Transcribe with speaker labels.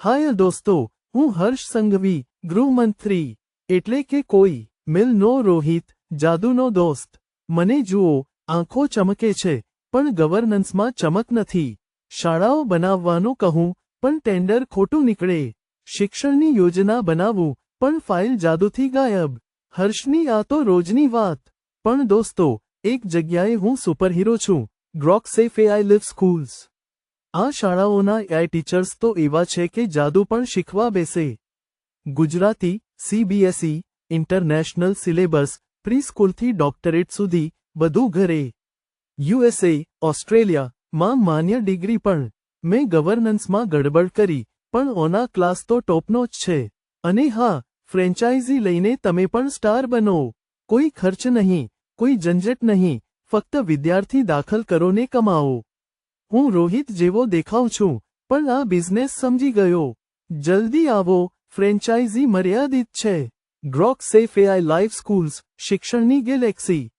Speaker 1: હાય દોસ્તો, હું હર્ષ સંઘવી, ગૃહમંત્રી એટલે કે કોઈ મિલનો રોહિત, જાદુનો દોસ્ત. મને જુઓ, આંખો ચમકે છે, પણ ગવર્નન્સમાં ચમક નથી. શાળાઓ બનાવવાનું કહું, પણ ટેન્ડર ખોટું નીકળે. શિક્ષણની યોજના બનાવું, પણ ફાઇલ જાદુથી ગાયબ. હર્ષની આ તો રોજની વાત. પણ દોસ્તો, એક જગ્યાએ હું સુપરહીરો છું. Grok safe AI live schools. આ શાળાઓના એઆઈ ટીચર્સ તો એવા છે કે જાદુ પણ શીખવા બેસે. Gujarati, CBSE, international syllabus, pre સ્કૂલથી ડોક્ટરેટ સુધી, બધું ઘરે. યુએસએ, ઓસ્ટ્રેલિયા માં માન્ય ડિગ્રી પણ. મેં ગવર્નન્સમાં ગડબડ કરી, પણ ઓના ક્લાસ તો ટોપનો જ છે. અને હા, ફ્રેન્ચાઇઝી લઈને તમે પણ સ્ટાર બનો. કોઈ ખર્ચ નહીં, કોઈ ઝંઝટ નહીં, ફક્ત વિદ્યાર્થી દાખલ કરો ને કમાઓ. હું રોહિત જેવો દેખાઉં છું, પણ આ બિઝનેસ સમજી ગયો. જલ્દી આવો, ફ્રેન્ચાઇઝી મર્યાદિત છે. Grok safe AI live schools, શિક્ષણની ગેલેક્સી.